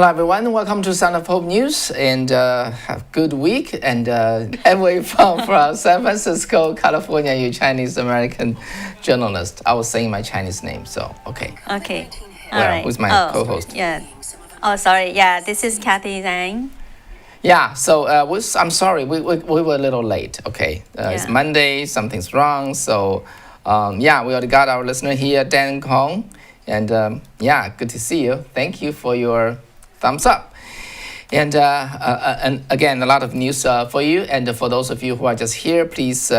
Hello, everyone. Welcome to Sound of Hope News, and have a good week. And Emily from San Francisco, California, you Chinese American journalist. I was saying my Chinese name, so okay. Okay. All right. Who's my co-host? Yeah. Oh, sorry. Yeah, this is Kathy Zhang. Yeah. So I'm sorry, we were a little late. Okay. It's Monday. Something's wrong. So we already got our listener here, Dan Kong, and good to see you. Thank you for your thumbs up. And again, a lot of news for you. And for those of you who are just here, please,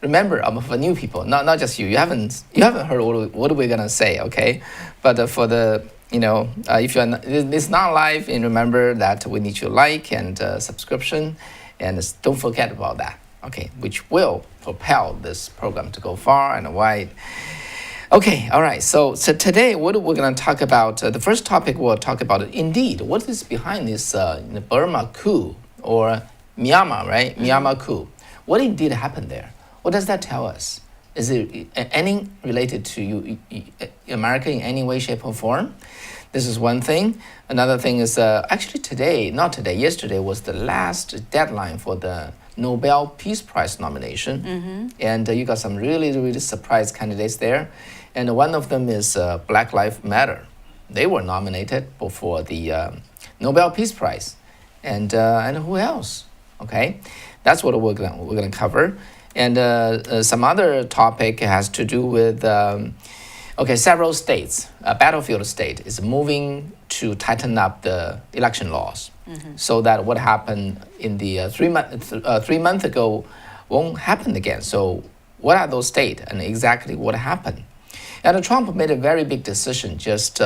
remember, for new people, not just you. You haven't heard what we're gonna say, okay? But for the, if you're it's not live, and remember that we need your like and subscription, and don't forget about that, okay? Which will propel this program to go far and wide. Okay, all right. So today, what we're going to talk about, the first topic we'll talk about, indeed, what is behind this Burma coup or Myanmar, right? Myanmar coup. What indeed happened there? What does that tell us? Is it any related to America in any way, shape, or form? This is one thing. Another thing is yesterday was the last deadline for the Nobel Peace Prize nomination. Mm-hmm. And you got some really, really surprise candidates there. And one of them is Black Lives Matter. They were nominated for the Nobel Peace Prize. And who else? Okay, that's what we're gonna cover. And some other topic has to do with several states. A battlefield state is moving to tighten up the election laws, so that what happened in the 3 months ago won't happen again. So what are those states and exactly what happened? And Trump made a very big decision just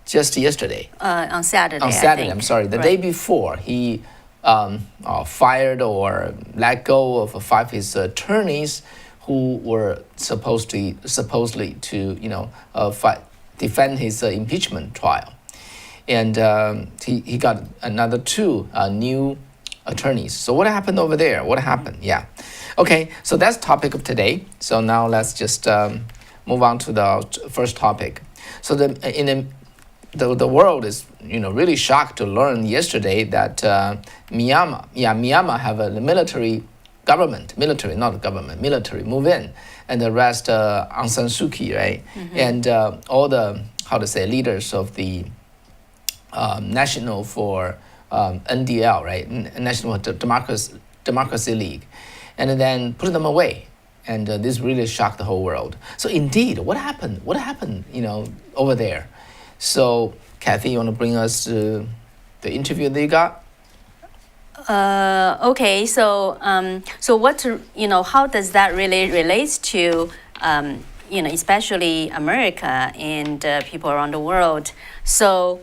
yesterday. On Saturday. On Saturday, I'm sorry. The day before, he fired or let go of 5 his attorneys who were supposedly to defend his impeachment trial. And he got another 2 new attorneys. So what happened over there? What happened? Yeah. Okay, so that's the topic of today. So now let's just move on to the first topic. So the world is really shocked to learn yesterday that Myanmar have a military move in and arrest Aung San Suu Kyi, right? Mm-hmm. And all the leaders of the National for NDL, right? National Democracy League, and then put them away. And this really shocked the whole world. So indeed, what happened? What happened, over there? So Kathy, you want to bring us to the interview that you got? Okay. So what how does that really relate to especially America and people around the world? So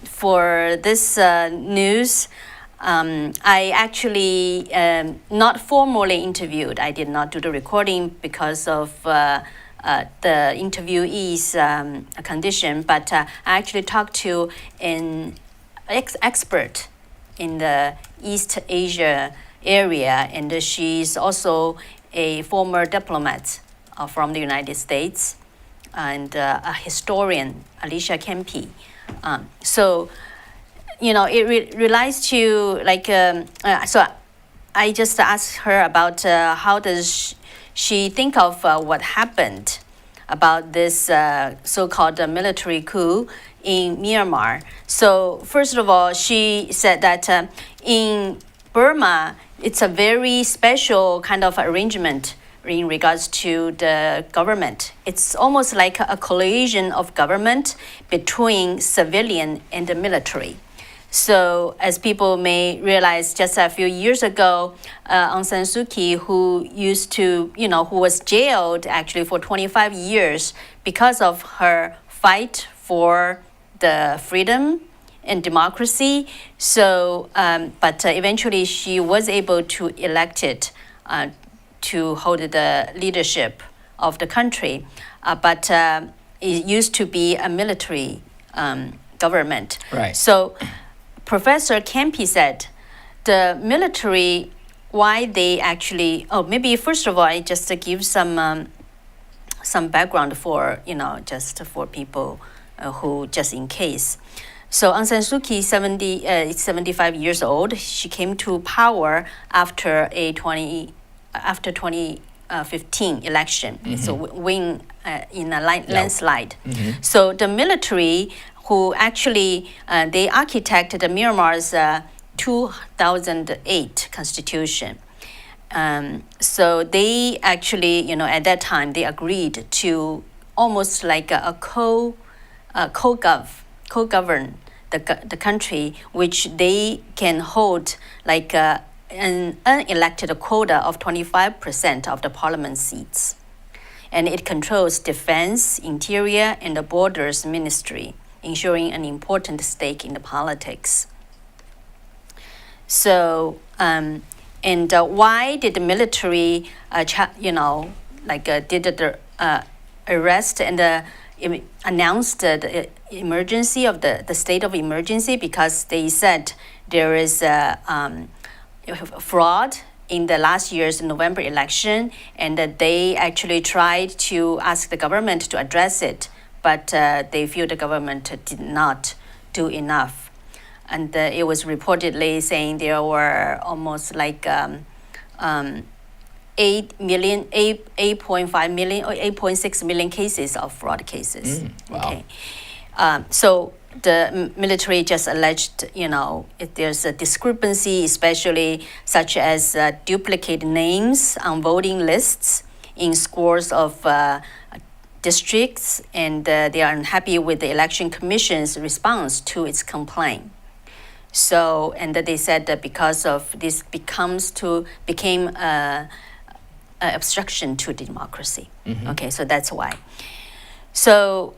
for this news. I actually not formally interviewed. I did not do the recording because of the interviewee's condition, but I actually talked to an expert in the East Asia area, and she's also a former diplomat from the United States and a historian, Alicia Kempe. It relates to so I just asked her about how does she think of what happened about this so-called military coup in Myanmar. So first of all, she said that in Burma, it's a very special kind of arrangement in regards to the government. It's almost like a coalition of government between civilian and the military. So as people may realize, just a few years ago, Aung San Suu Kyi, who was jailed actually for 25 years because of her fight for the freedom and democracy. So, but eventually she was able to elected to hold the leadership of the country. But it used to be a military government. Right. So Professor Kempe said the military, why they actually, maybe first of all, I just give some background for, just for people who, just in case. So Aung San Suu Kyi, 75 years old. She came to power after 2015 election. So win in a landslide. So the military, who actually they architected Myanmar's 2008 constitution. So they actually, at that time, they agreed to almost like a co-govern the country, which they can hold like an unelected quota of 25% of the parliament seats. And it controls defense, interior, and the borders ministry, ensuring an important stake in the politics. So, why did the military, did the arrest and announced the emergency of the state of emergency? Because they said there is fraud in the last year's November election, and that they actually tried to ask the government to address it, but they feel the government did not do enough. And it was reportedly saying there were almost like 8.5 million or 8.6 million cases of fraud cases. Wow. Okay. So the military just alleged, if there's a discrepancy, especially such as duplicate names on voting lists in scores of districts, and they are unhappy with the election commission's response to its complaint. So, and they said that because of this became obstruction to democracy. Okay, so that's why. So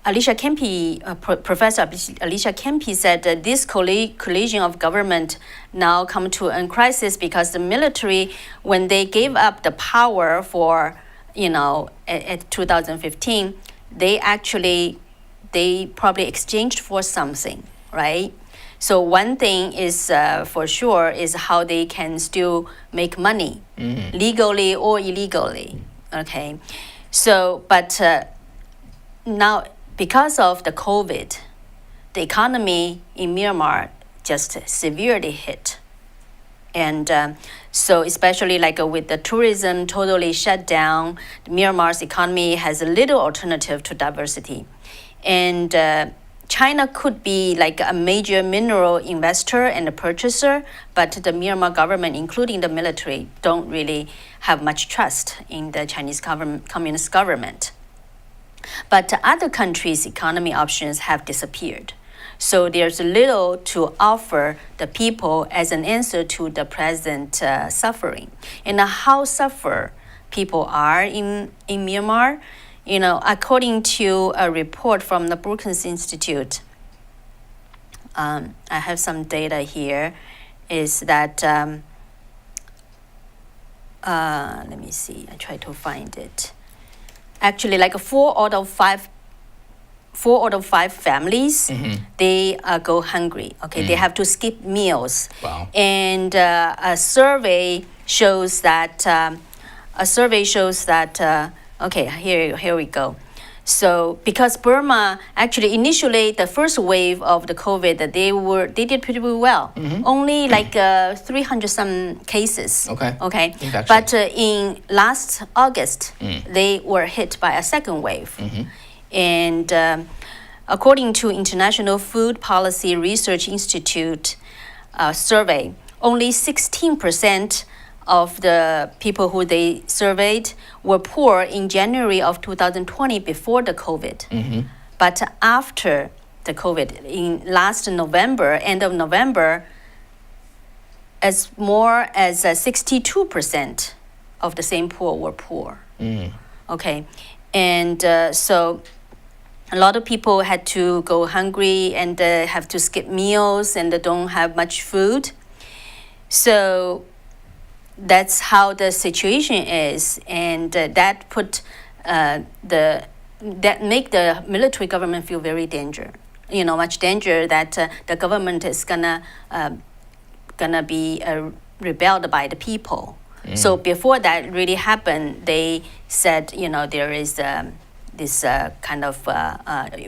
Alicia Kempe, Professor Alicia Kempe said that this collision of government now come to a crisis because the military, when they gave up the power for, at 2015, they probably exchanged for something, right? So one thing is for sure is how they can still make money, legally or illegally. Okay, so but now because of the COVID, the economy in Myanmar just severely hit, and so especially like with the tourism totally shut down, Myanmar's economy has a little alternative to diversity, and China could be like a major mineral investor and a purchaser, but the Myanmar government, including the military, don't really have much trust in the Chinese communist government. But other countries' economy options have disappeared. So there's little to offer the people as an answer to the present suffering. And how suffer people are in Myanmar, according to a report from the Brookings Institute, I have some data here, is that, let me see, I try to find it. Actually, like 4 out of 5 families, they go hungry. Okay, they have to skip meals. Wow. And a survey shows that, okay, here we go. So because Burma actually initially the first wave of the COVID, they did pretty well. Only like 300 some cases. Okay. Infection. But in last August, they were hit by a second wave. And according to International Food Policy Research Institute survey, only 16% of the people who they surveyed were poor in January of 2020 before the COVID. But after the COVID, in last November, end of November, as more as 62% of the same poor were poor. Okay, and so a lot of people had to go hungry and have to skip meals and don't have much food. So that's how the situation is, and that put that make the military government feel very much danger that the government is gonna be rebelled by the people. So before that really happened, they said there is this kind of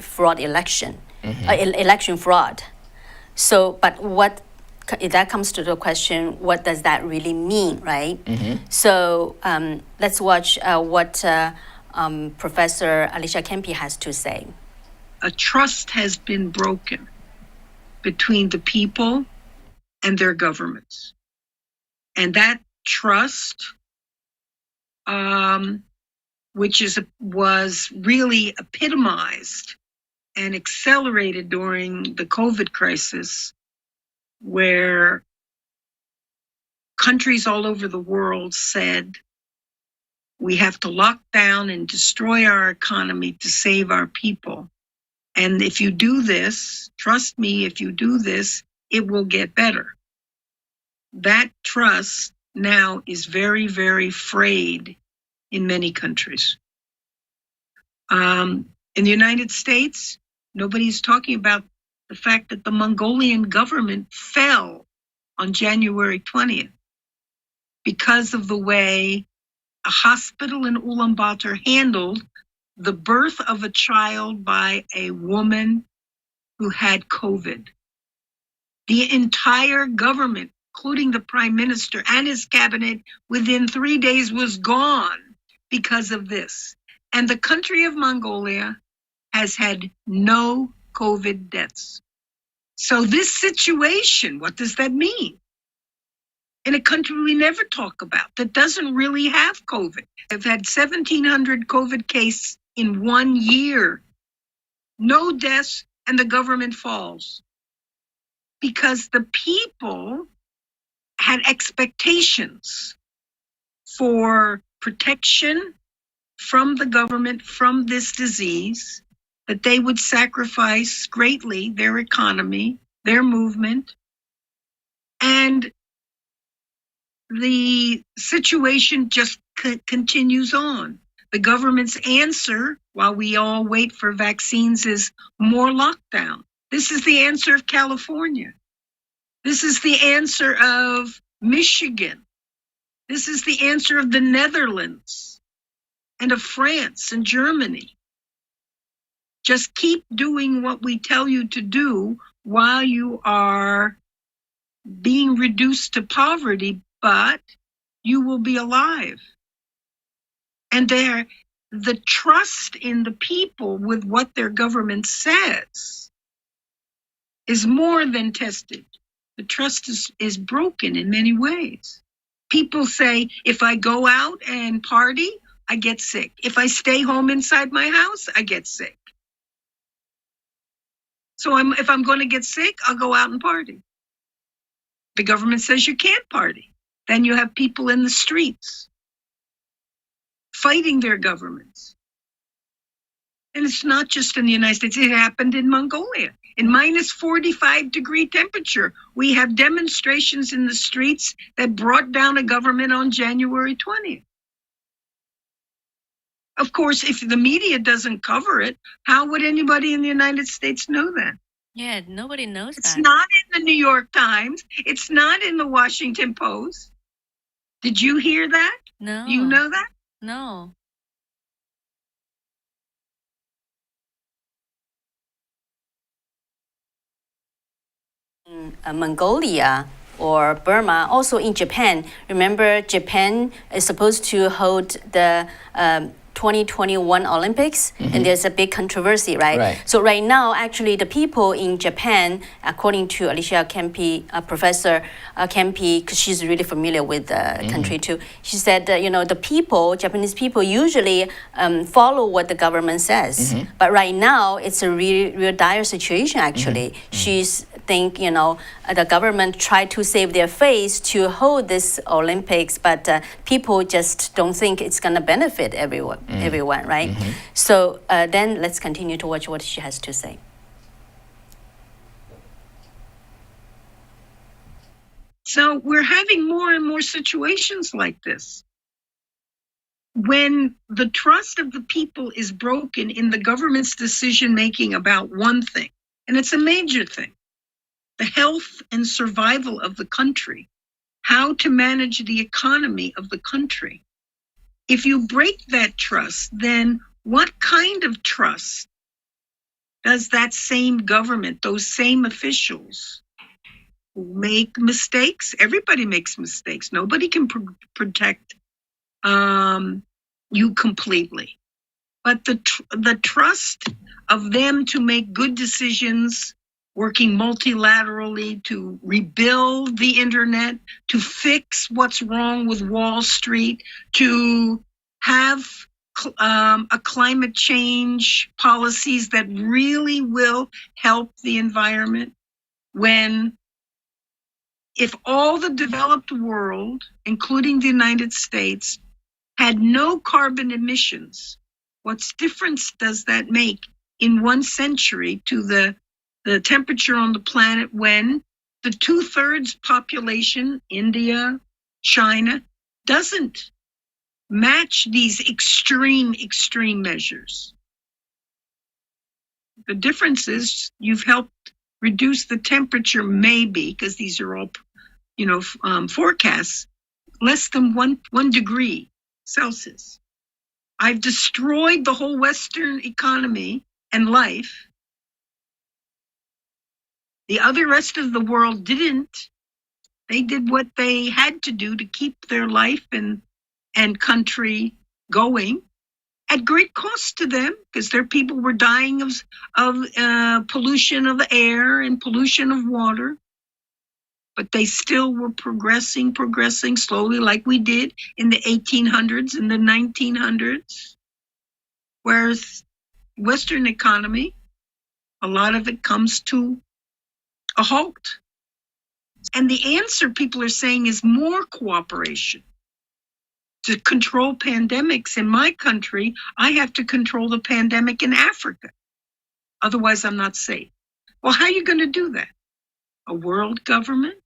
fraud election. election fraud. So, but what that comes to the question, what does that really mean, right? So let's watch what Professor Alicia Kempe has to say. A trust has been broken between the people and their governments. And that trust, which was really epitomized and accelerated during the COVID crisis, where countries all over the world said, we have to lock down and destroy our economy to save our people. And if you do this, trust me, if you do this, it will get better. That trust now is very, very frayed in many countries. In the United States, nobody's talking about the fact that the Mongolian government fell on January 20th because of the way a hospital in Ulaanbaatar handled the birth of a child by a woman who had COVID. The entire government, including the prime minister and his cabinet, within 3 days was gone because of this. And the country of Mongolia has had no COVID deaths. So this situation, what does that mean? In a country we never talk about that doesn't really have COVID. They've had 1,700 COVID cases in 1 year. No deaths, and the government falls. Because the people had expectations for protection from the government from this disease, that they would sacrifice greatly their economy, their movement, and the situation just continues on. The government's answer, while we all wait for vaccines, is more lockdown. This is the answer of California. This is the answer of Michigan. This is the answer of the Netherlands and of France and Germany. Just keep doing what we tell you to do while you are being reduced to poverty, but you will be alive. And the trust in the people with what their government says is more than tested. The trust is broken in many ways. People say, if I go out and party, I get sick. If I stay home inside my house, I get sick. So if I'm going to get sick, I'll go out and party. The government says you can't party. Then you have people in the streets fighting their governments. And it's not just in the United States. It happened in Mongolia. In minus 45-degree temperature, we have demonstrations in the streets that brought down a government on January 20th. Of course, if the media doesn't cover it, how would anybody in the United States know that? Yeah, nobody knows that. It's not in the New York Times. It's not in the Washington Post. Did you hear that? No. You know that? No. Mongolia or Burma, also in Japan. Remember, Japan is supposed to hold the 2021 Olympics, and there's a big controversy, right? So right now, actually, the people in Japan, according to Alicia Kempe, Professor Kempe, because she's really familiar with the country too, she said that, the people, Japanese people, usually follow what the government says. But right now, it's a real dire situation, actually. She's think, the government tried to save their face to hold this Olympics, but people just don't think it's going to benefit everyone, right? So then let's continue to watch what she has to say. So we're having more and more situations like this. When the trust of the people is broken in the government's decision-making about one thing, and it's a major thing, the health and survival of the country, how to manage the economy of the country. If you break that trust, then what kind of trust does that same government, those same officials who make mistakes? Everybody makes mistakes. Nobody can protect you completely. But the trust of them to make good decisions, working multilaterally to rebuild the internet, to fix what's wrong with Wall Street, to have a climate change policies that really will help the environment. If all the developed world, including the United States, had no carbon emissions, what difference does that make in 1 century to the temperature on the planet when the 2/3 population, India, China, doesn't match these extreme measures? The difference is you've helped reduce the temperature, maybe, because these are all, forecasts, less than one degree Celsius. I've destroyed the whole Western economy and life. The other rest of the world didn't. They did what they had to do to keep their life and country going at great cost to them, because their people were dying of pollution of the air and pollution of water. But they still were progressing slowly, like we did in the 1800s and the 1900s. Whereas Western economy, a lot of it comes to a halt. And the answer, people are saying, is more cooperation. To control pandemics in my country, I have to control the pandemic in Africa. Otherwise, I'm not safe. Well, how are you going to do that? A world government?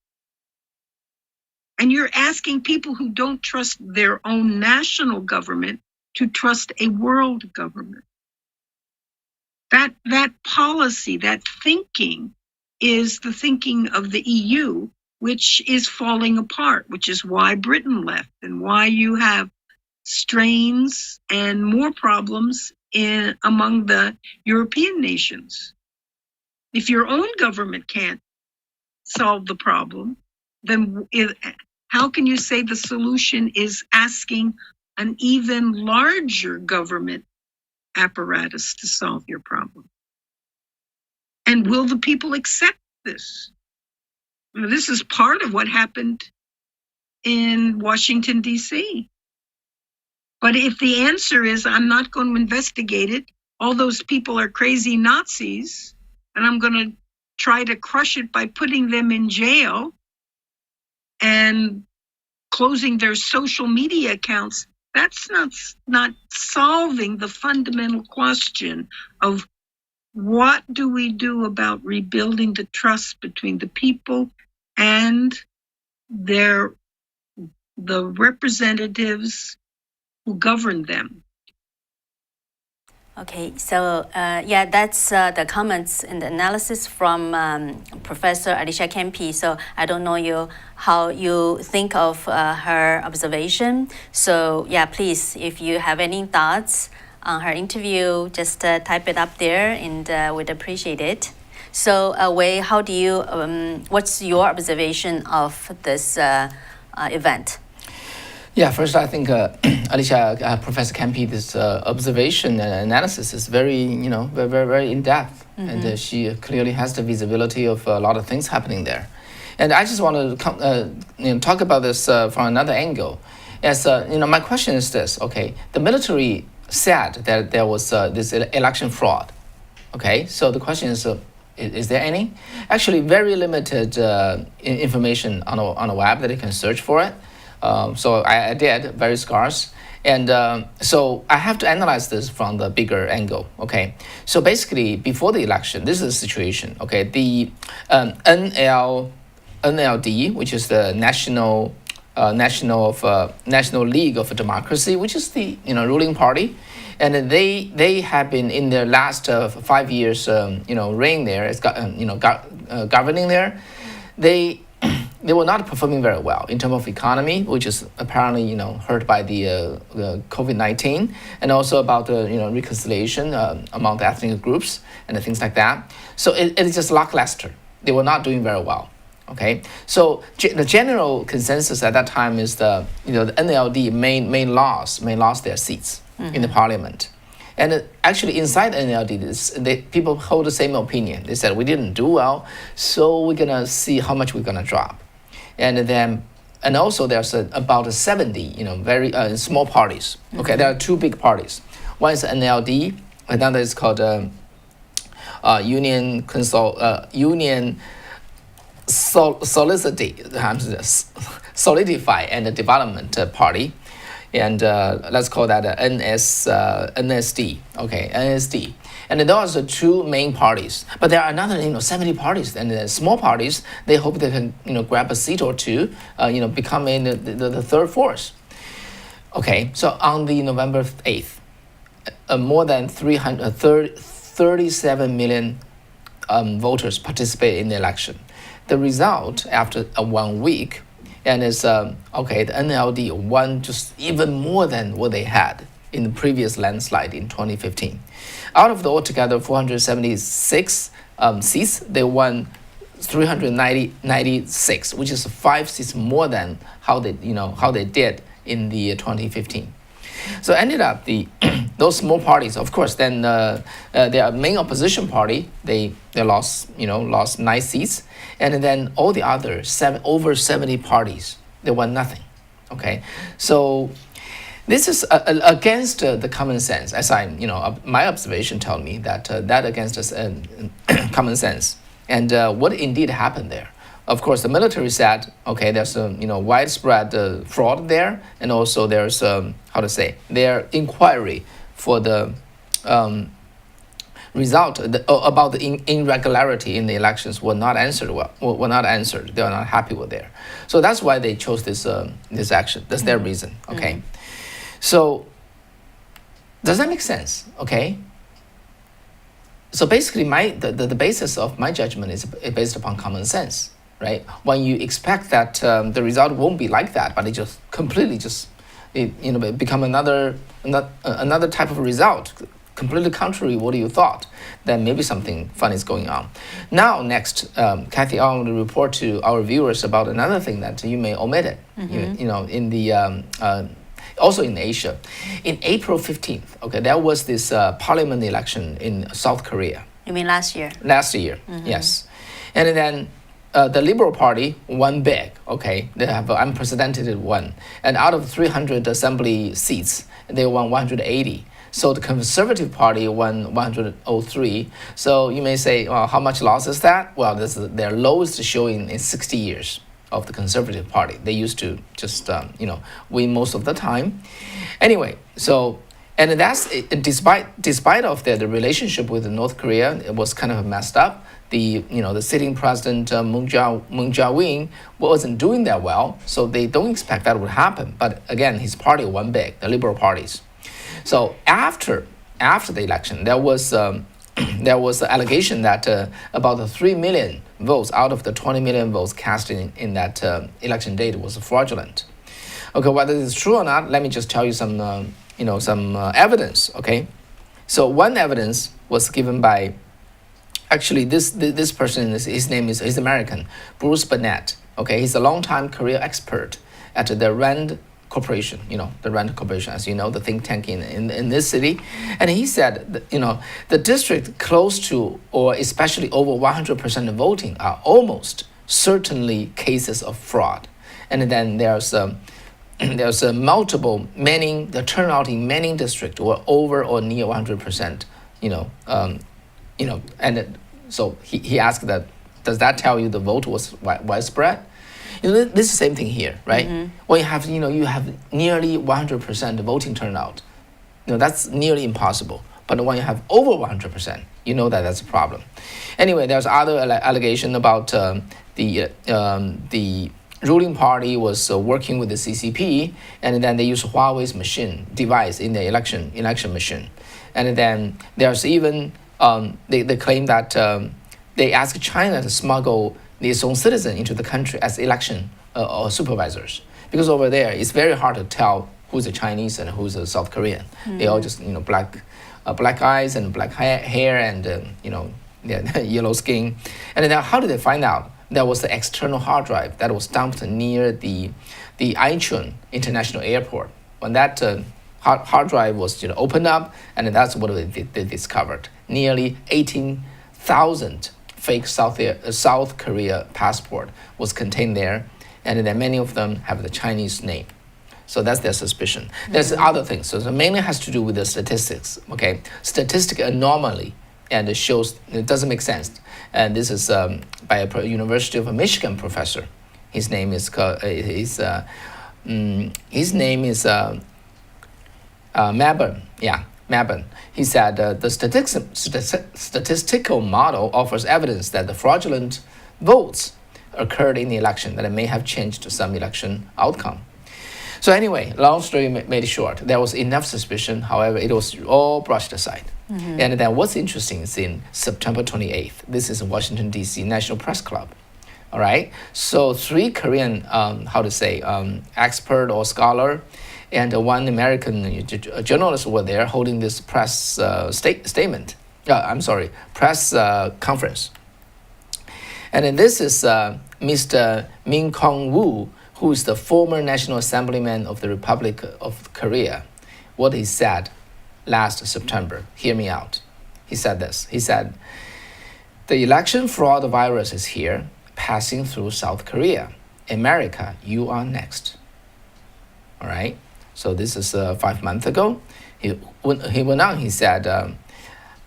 And you're asking people who don't trust their own national government to trust a world government. That policy, that thinking, is the thinking of the EU, which is falling apart, which is why Britain left and why you have strains and more problems among the European nations. If your own government can't solve the problem, then how can you say the solution is asking an even larger government apparatus to solve your problem? And will the people accept this? This is part of what happened in Washington, D.C. But if the answer is, I'm not going to investigate it, all those people are crazy Nazis, and I'm going to try to crush it by putting them in jail and closing their social media accounts, that's not solving the fundamental question of what do we do about rebuilding the trust between the people and the representatives who govern them. Okay, so that's the comments and the analysis from Professor Alicia Kempe. So I don't know how you think of her observation. So please, if you have any thoughts on her interview, just type it up there, and we'd appreciate it. So Wei, how do you? What's your observation of this event? Yeah, first I think Alicia, Professor Kempe's observation and analysis is very, very in depth, and she clearly has the visibility of a lot of things happening there. And I just want to talk about this from another angle. As my question is this: okay, the military said that there was this election fraud. Okay, so the question is there any? Actually, very limited information on the web that you can search for it. So I did, very scarce. And so I have to analyze this from the bigger angle, okay? So basically, before the election, this is the situation, okay? The NLD, which is the National League of Democracy, which is the ruling party, and they have been in their last 5 years, reign there, governing there. they were not performing very well in terms of economy, which is apparently hurt by the COVID-19, and also about the reconciliation among the ethnic groups and things like that. So it is just lackluster. They were not doing very well. Okay, so the general consensus at that time is the NLD may lost their seats in the parliament. And actually, inside the NLD, people hold the same opinion. They said we didn't do well, so we're gonna see how much we're gonna drop. And also there's about 70, very small parties. Okay, there are two big parties. One is NLD, another is called Union Solidify and Development Party. And let's call that NSD. Okay, NSD. And those are two main parties. But there are another 70 parties, and the small parties, they hope they can grab a seat or two, becoming the third force. Okay, so on the November 8th, more than 37 million voters participated in the election. The result after 1 week. And it's the NLD won just even more than what they had in the previous landslide in 2015. Out of the altogether 476 seats, they won 396, which is 5 seats more than how they did in the 2015. So ended up those small parties, of course, then their main opposition party, they lost 9 seats, and then all the other over 70 parties, they won nothing. Okay, so this is against the common sense, as my observation told me that against common sense, and what indeed happened there. Of course, the military said, okay, there's widespread fraud there, and also there's their inquiry for the result about the irregularity in the elections were not answered well. Were not answered. They are not happy with there. So that's why they chose this action. That's their reason. Okay. So does that make sense? Okay. So basically, the basis of my judgment is based upon common sense. Right? When you expect that the result won't be like that, but it just completely become another type of result, completely contrary what you thought, then maybe something fun is going on. Now, next, Kathy, I want to report to our viewers about another thing that you may omit it. In the also in Asia, in April 15th, okay, there was this parliament election in South Korea. You mean last year? Last year, yes, and then. The Liberal Party won big, okay? They have an unprecedented one. And out of 300 assembly seats, they won 180. So the Conservative Party won 103. So you may say, well, how much loss is that? Well, this is their lowest showing in 60 years of the Conservative Party. They used to just, win most of the time. Anyway, so... And that's despite of the relationship with North Korea, it was kind of messed up. The sitting president Moon Jae-in wasn't doing that well, so they don't expect that would happen. But again, his party won big, the Liberal parties. So after the election, there was an allegation that about the 3 million votes out of the 20 million votes cast in that election date was fraudulent. Okay, whether it's true or not, let me just tell you some evidence. Okay, so one evidence was given by. Actually, this person, his name is American, Bruce Burnett. Okay, he's a longtime career expert at the Rand Corporation. The Rand Corporation, as you know, the think tank in this city. And he said, that, the district close to or especially over 100% voting are almost certainly cases of fraud. And then there's multiple the turnout in many districts were over or near 100%. So he asked that, does that tell you the vote was widespread? This is the same thing here, right? When you have nearly 100% voting turnout, that's nearly impossible. But when you have over 100%, that's a problem. Anyway, there's other allegation about the ruling party was working with the CCP, and then they used Huawei's device in the election machine, and then there's even. They claim that they asked China to smuggle its own citizen into the country as election or supervisors. Because over there, it's very hard to tell who's a Chinese and who's a South Korean. They all just, black eyes and black hair and, yellow skin. And then how did they find out? There was the external hard drive that was dumped near the Incheon International Airport. When that hard drive was opened up, and that's what they discovered. Nearly 18,000 fake South Korea passport was contained there, and then many of them have the Chinese name. So that's their suspicion. There's other things. So it mainly has to do with the statistics. Okay, statistic anomaly, and it shows it doesn't make sense. And this is by a University of Michigan professor. His name is Mabon. Yeah, Mabon. He said the statistical model offers evidence that the fraudulent votes occurred in the election that it may have changed some election outcome. So anyway, long story made short, there was enough suspicion. However, it was all brushed aside. And then what's interesting is in September 28th, this is in Washington, D.C. National Press Club. All right. So 3 Korean, expert or scholar, and one American journalist were there holding this press press conference. And then this is Mr. Min Kong-woo, who is the former National Assemblyman of the Republic of Korea. What he said last September, hear me out. He said this. He said, the election fraud virus is here, passing through South Korea. America, you are next. All right. So this is 5 months ago. He went on, he said,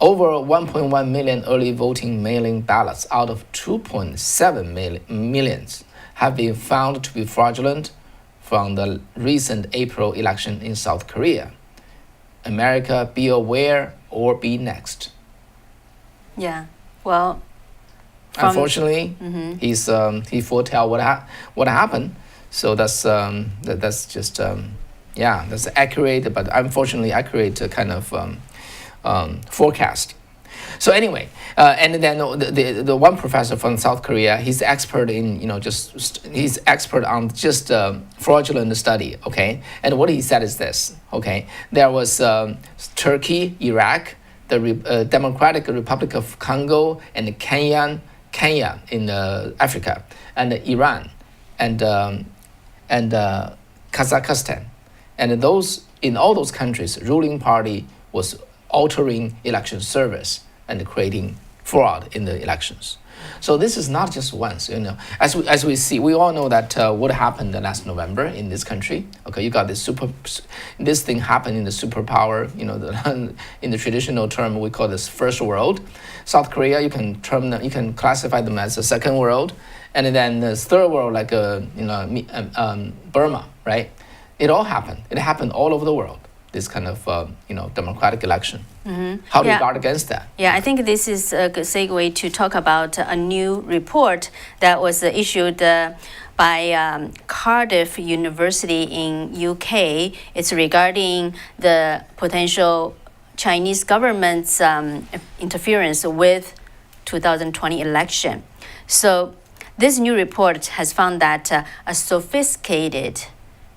over 1.1 million early voting mailing ballots out of 2.7 millions have been found to be fraudulent from the recent April election in South Korea. America, be aware or be next. Yeah, well, unfortunately, he foretell what happened. So that's just that's accurate, but unfortunately accurate kind of forecast. So anyway, and then the one professor from South Korea, he's expert in he's expert on just fraudulent study. Okay, and what he said is this. Okay, there was Turkey, Iraq, the Democratic Republic of Congo, and Kenya in Africa, and Iran, and Kazakhstan, and in all those countries, ruling party was altering election service and creating fraud in the elections. So this is not just once, As we see, we all know that what happened last November in this country. Okay, you got this thing happened in the superpower. In the traditional term, we call this first world. South Korea, you can classify them as a second world, and then the third world, like Burma, right? It all happened. It happened all over the world. This kind of democratic election. How do you guard against that? Yeah, I think this is a good segue to talk about a new report that was issued by Cardiff University in UK. It's regarding the potential Chinese government's interference with 2020 election. So this new report has found that a sophisticated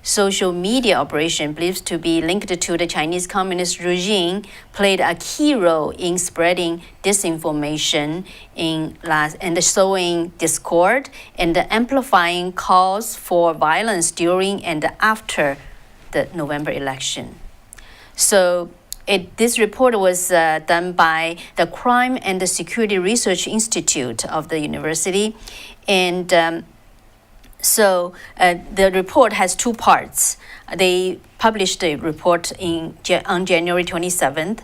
social media operation believed to be linked to the Chinese Communist regime played a key role in spreading disinformation and sowing discord and amplifying calls for violence during and after the November election. So this report was done by the Crime and the Security Research Institute of the university, and so the report has 2 parts. They published a report on January 27th,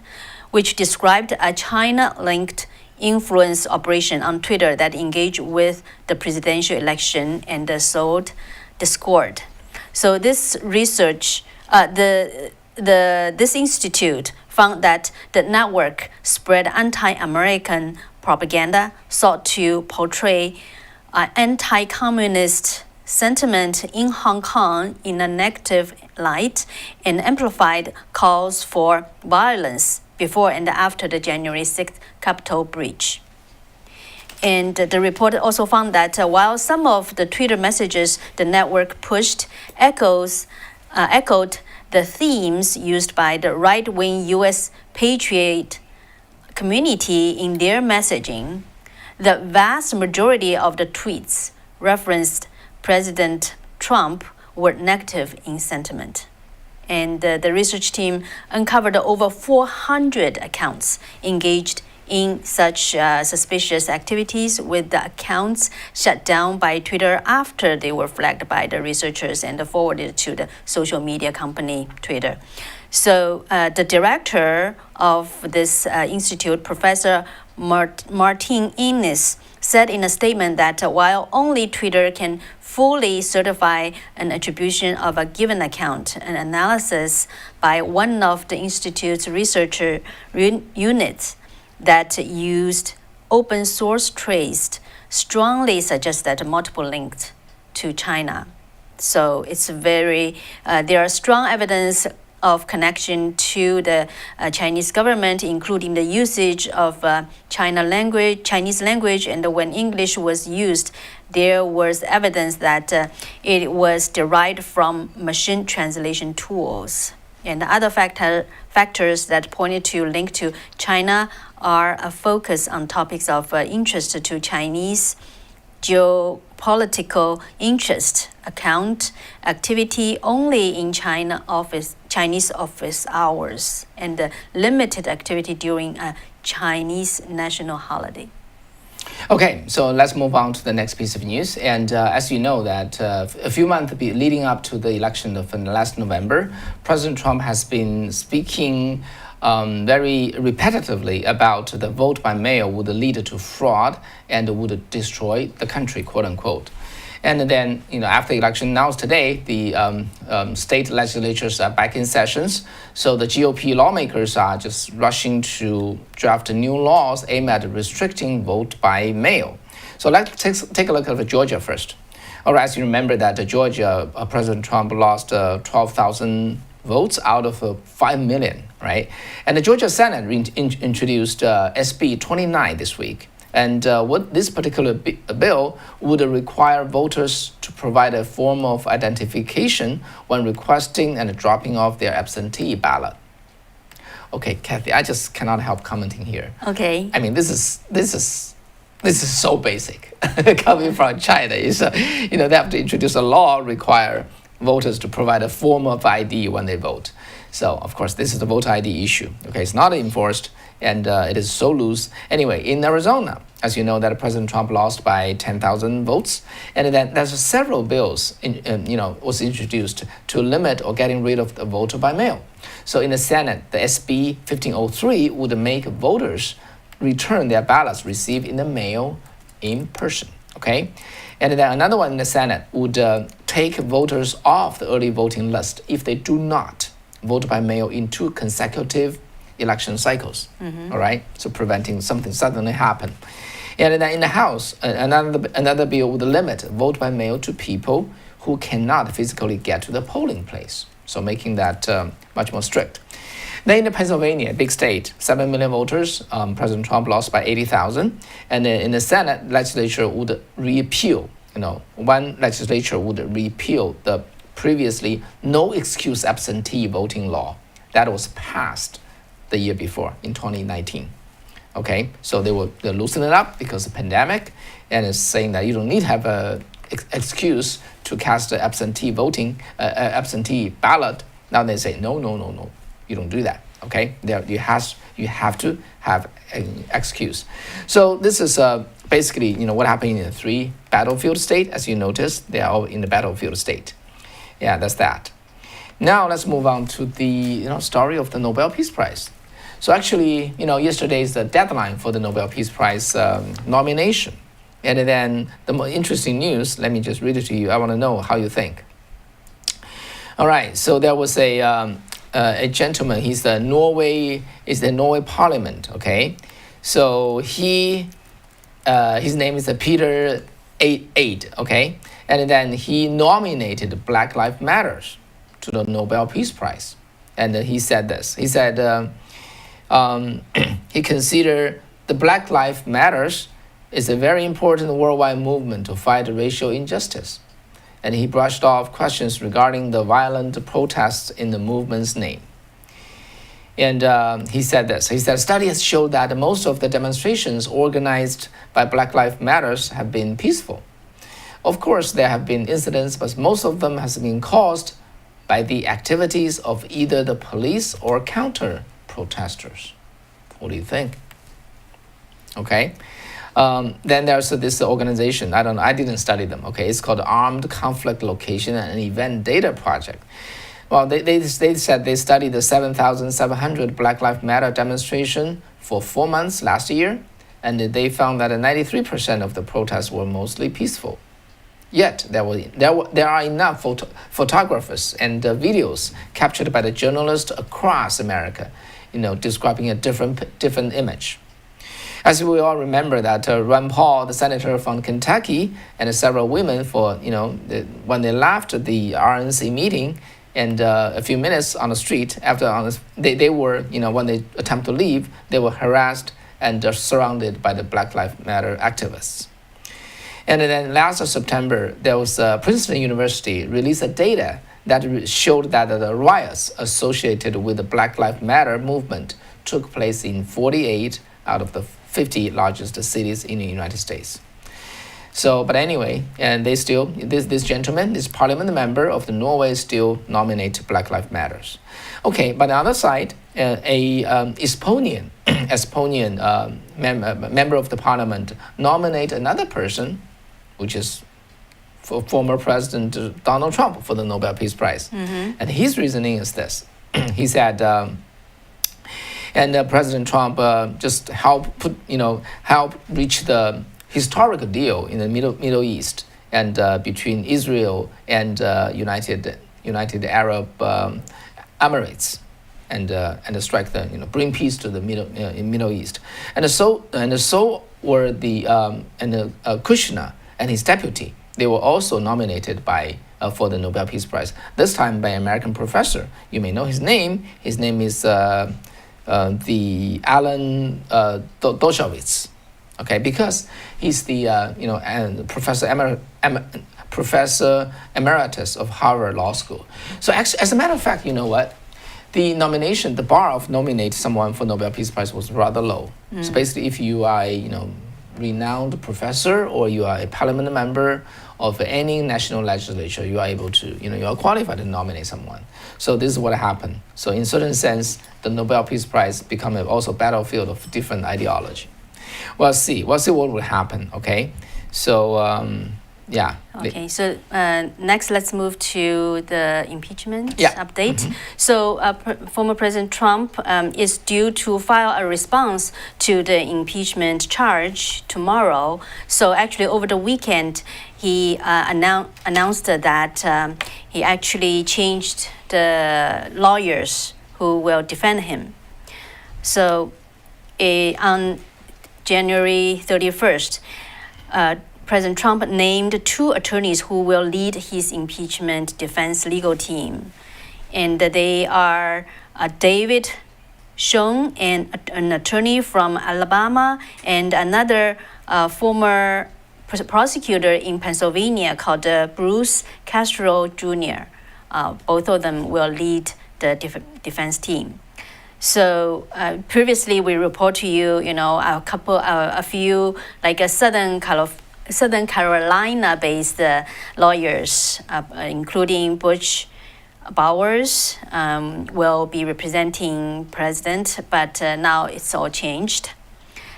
which described a China-linked influence operation on Twitter that engaged with the presidential election and sowed discord. So this research, this institute found that the network spread anti-American propaganda, sought to portray anti-communist sentiment in Hong Kong in a negative light, and amplified calls for violence before and after the January 6th Capitol breach. And the report also found that while some of the Twitter messages the network pushed echoed the themes used by the right-wing U.S. patriot community in their messaging, the vast majority of the tweets referenced President Trump were negative in sentiment. And the research team uncovered over 400 accounts engaged in such suspicious activities, with the accounts shut down by Twitter after they were flagged by the researchers and forwarded to the social media company Twitter. So the director of this institute, Professor Martin Innes, said in a statement that while only Twitter can fully certify an attribution of a given account, an analysis by one of the institute's researcher units that used open source traced strongly suggests that multiple linked to China. So it's very, there are strong evidence of connection to the Chinese government, including the usage of Chinese language, and when English was used, there was evidence that it was derived from machine translation tools. And other factors that pointed to link to China are a focus on topics of interest to Chinese geopolitical interest, account activity only in Chinese office hours, and limited activity during a Chinese national holiday. Okay, so let's move on to the next piece of news. And as you know, that a few months leading up to the election of last November, President Trump has been speaking very repetitively about the vote by mail would lead to fraud and would destroy the country, quote unquote. And then, after the election, now today, the state legislatures are back in sessions. So the GOP lawmakers are just rushing to draft new laws aimed at restricting vote by mail. So let's take a look at Georgia first. All right, as you remember that Georgia, President Trump lost 12,000 votes out of 5 million, right? And the Georgia Senate introduced SB 29 this week. And what this particular bill would require voters to provide a form of identification when requesting and dropping off their absentee ballot. Okay, Kathy, I just cannot help commenting here. Okay. I mean, this is so basic. Coming from China, is they have to introduce a law require voters to provide a form of ID when they vote. So, of course, this is the voter ID issue. Okay, it's not enforced, and it is so loose. Anyway, in Arizona, as you know, that President Trump lost by 10,000 votes, and then there's several bills, was introduced to limit or getting rid of the voter by mail. So in the Senate, the SB 1503 would make voters return their ballots received in the mail in person. Okay, and then another one in the Senate would take voters off the early voting list if they do not vote by mail in 2 consecutive election cycles. All right, so preventing something suddenly happen. And then in the House, another bill would limit vote by mail to people who cannot physically get to the polling place, so making that much more strict. Then in Pennsylvania, big state, 7 million voters, President Trump lost by 80,000. And in the Senate, legislature would repeal, one legislature would repeal the previously no excuse absentee voting law that was passed the year before in 2019. Okay, so they loosen it up because of the pandemic, and it's saying that you don't need to have an excuse to cast an absentee ballot. Now they say no, you don't do that. Okay, you have to have an excuse. So this is basically what happened in the 3 battlefield state. As you notice, they are all in the battlefield state. Yeah, that's that. Now let's move on to the story of the Nobel Peace Prize. So actually, yesterday is the deadline for the Nobel Peace Prize nomination. And then the more interesting news, let me just read it to you. I want to know how you think. All right, so there was a gentleman. He's the Norway Parliament. Okay, so his name is Peter Aid. Okay, and then he nominated Black Lives Matters to the Nobel Peace Prize, and he said this. He said he considered the Black Lives Matters is a very important worldwide movement to fight racial injustice. And he brushed off questions regarding the violent protests in the movement's name. And he said this. He said, studies show that most of the demonstrations organized by Black Lives Matter have been peaceful. Of course, there have been incidents, but most of them have been caused by the activities of either the police or counter-protesters. What do you think? Okay. Then there's this organization. I didn't study them. Okay, it's called Armed Conflict Location and Event Data Project. Well, they said they studied the 7,700 Black Lives Matter demonstration for 4 months last year, and they found that 93% of the protests were mostly peaceful. Yet there are enough photographers and videos captured by the journalists across America, describing a different image. As we all remember that Rand Paul, the senator from Kentucky, and several women when they left the RNC meeting, and a few minutes on the street they were, when they attempt to leave, they were harassed and surrounded by the Black Lives Matter activists. And then last September, there was Princeton University released data that showed that the riots associated with the Black Lives Matter movement took place in 48 out of the 50 largest cities in the United States. So, but anyway, and they still, this gentleman, this parliament member of the Norway, still nominate Black Lives Matters. Okay, but on the other side, a Estonian member of the parliament nominate another person, which is former President Donald Trump for the Nobel Peace Prize. Mm-hmm. And his reasoning is this. He said, President Trump just help reach the historic deal in the Middle East and between Israel and United Arab Emirates, and strike bring peace to the Middle East, and so were the Kushner and his deputy. They were also nominated for the Nobel Peace Prize. This time by an American professor. You may know his name. His name is the Alan Dershowitz. Okay, because he's the professor emeritus of Harvard Law School. So actually, as a matter of fact, you know what? The bar of nominate someone for Nobel Peace Prize was rather low. So basically, if you are a renowned professor or you are a parliament member of any national legislature, you are able to, you are qualified to nominate someone. So this is what happened. So in certain sense, the Nobel Peace Prize become also a battlefield of different ideology. We'll see what will happen, okay? So, yeah. Okay, so next let's move to the impeachment update. Mm-hmm. So former President Trump is due to file a response to the impeachment charge tomorrow. So actually over the weekend, he announced that he actually changed the lawyers who will defend him. So on January 31st, President Trump named 2 attorneys who will lead his impeachment defense legal team. And they are David Schoen, an attorney from Alabama, and another former prosecutor in Pennsylvania called Bruce Castro Jr. Both of them will lead the defense team. So previously we report to you, a few like a Southern Carolina-based lawyers, including Butch Bowers, will be representing president, but now it's all changed.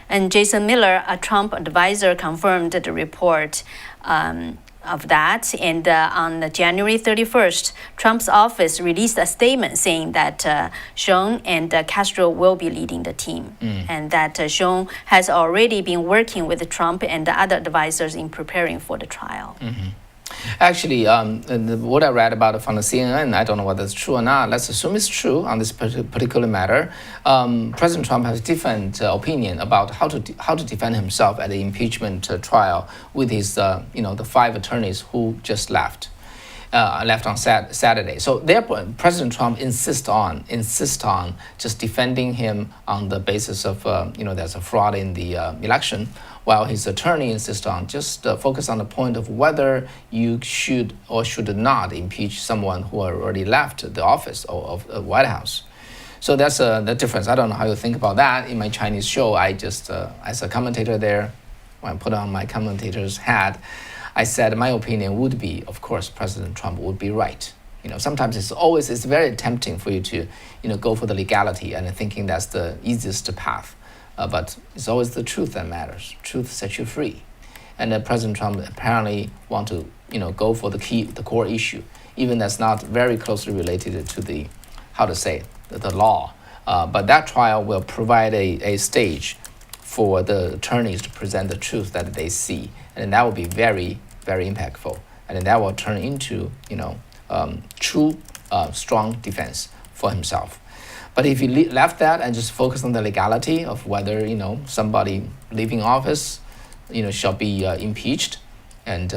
And Jason Miller, a Trump advisor, confirmed the report of that. And on January 31st, Trump's office released a statement saying that Schoen and Castro will be leading the team, and that Schoen has already been working with Trump and the other advisors in preparing for the trial. Mm-hmm. Actually, what I read about it from the CNN, I don't know whether it's true or not. Let's assume it's true on this particular matter. President Trump has a different opinion about how to defend himself at the impeachment trial with his, the 5 attorneys who just left on Saturday. So therefore, President Trump insists on just defending him on the basis of, there's a fraud in the election, while his attorney insists on just focus on the point of whether you should or should not impeach someone who already left the office of the White House. So that's the difference. I don't know how you think about that. In my Chinese show, I just, as a commentator there, when I put on my commentator's hat, I said my opinion would be, of course, President Trump would be right. Sometimes it's very tempting for you to, go for the legality and thinking that's the easiest path. But it's always the truth that matters. Truth sets you free. And President Trump apparently want to, go for the core issue, even that's not very closely related to the law. But that trial will provide a stage for the attorneys to present the truth that they see. And that will be very, very impactful. And then that will turn into, true, strong defense for himself. But if you left that and just focus on the legality of whether, somebody leaving office, shall be impeached, and,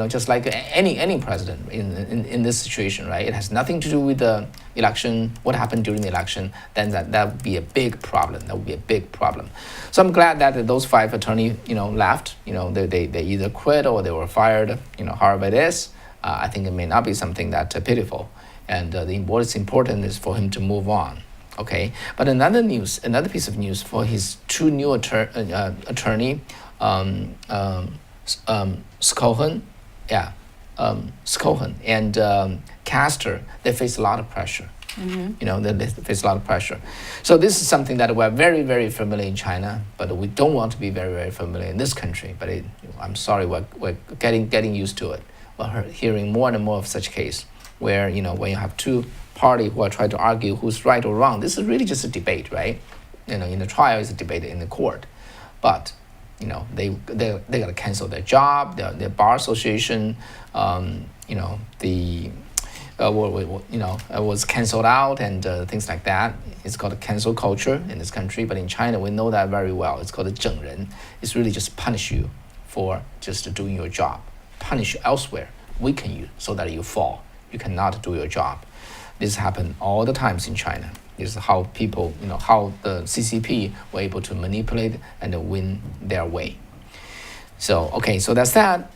just like any president in this situation, right? It has nothing to do with the election, what happened during the election, then that would be a big problem. That would be a big problem. So I'm glad that those 5 attorneys, left. They either quit or they were fired, however it is. I think it may not be something that pitiful. And what's important is for him to move on. Okay, but another piece of news for his 2 new attorney, Scohen and Castor, they face a lot of pressure. They face a lot of pressure. So this is something that we're very, very familiar in China, but we don't want to be very, very familiar in this country. But I'm sorry, we're getting used to it. We're hearing more and more of such case where, when you have 2 parties who are trying to argue who's right or wrong, this is really just a debate, right? In the trial, it's a debate in the court. But, they got to cancel their job, their bar association, was canceled out and things like that. It's called a cancel culture in this country, but in China, we know that very well. It's called a 整人. It's really just punish you for just doing your job. Punish you elsewhere, weaken you so that you fall. You cannot do your job. This happens all the times in China. This is how people, how the CCP were able to manipulate and win their way. So, okay, so that's that.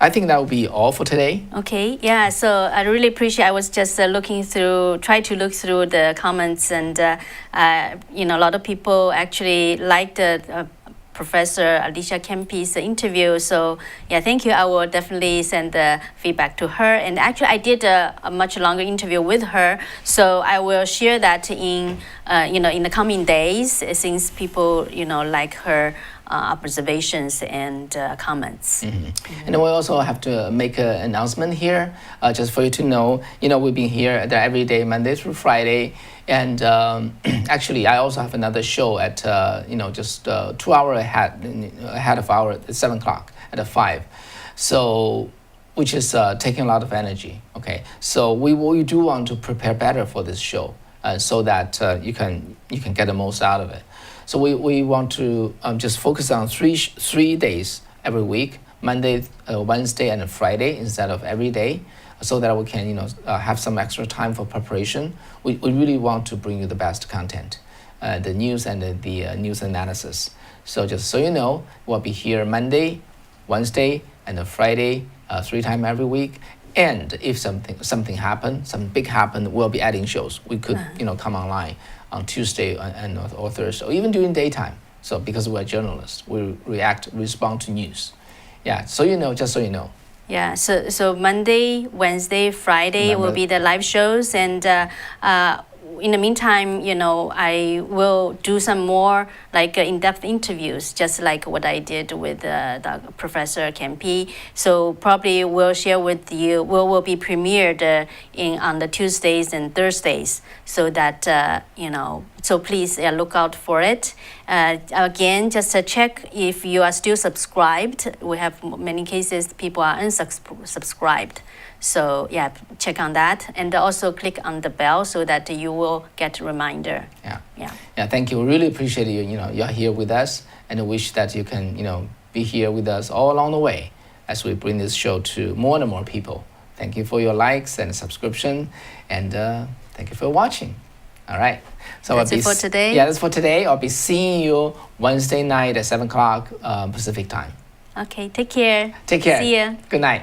I think that will be all for today. Okay, yeah, so I really appreciate, I was just try to look through the comments, and, a lot of people actually liked Professor Alicia Kempe's interview. So yeah, thank you. I will definitely send the feedback to her. And actually, I did a much longer interview with her. So I will share that in the coming days, since people like her observations and comments. And we also have to make an announcement here, just for you to know. We've been here every day, Monday through Friday. And actually, I also have another show at just 2 hours ahead of our 7 o'clock at 5, so which is taking a lot of energy. Okay, so we do want to prepare better for this show, so that you can get the most out of it. So we want to just focus on three days every week: Monday, Wednesday, and Friday instead of every day, so that we can have some extra time for preparation. We really want to bring you the best content, the news and the news analysis. So just so you know, we'll be here Monday, Wednesday, and Friday, 3 times every week. And if something happens, some big happen, we'll be adding shows. We could come online on Tuesday or Thursday, or even during daytime. So because we're journalists, we respond to news. Yeah, so just so you know. Yeah, so Monday, Wednesday, Friday will be the live shows, and in the meantime, I will do some more in-depth interviews, just like what I did with Professor Kempe. So probably we'll share with you. Will be premiered on the Tuesdays and Thursdays, so that So please look out for it. Again, just check if you are still subscribed. We have many cases people are unsubscribed. So yeah, check on that, and also click on the bell so that you will get a reminder. Yeah. Thank you. We really appreciate you. You're here with us, and I wish that you can be here with us all along the way as we bring this show to more and more people. Thank you for your likes and subscription, and thank you for watching. All right. So That's it for today? Yeah, that's for today. I'll be seeing you Wednesday night at 7 o'clock Pacific time. Okay, take care. Take care. See ya. Good night.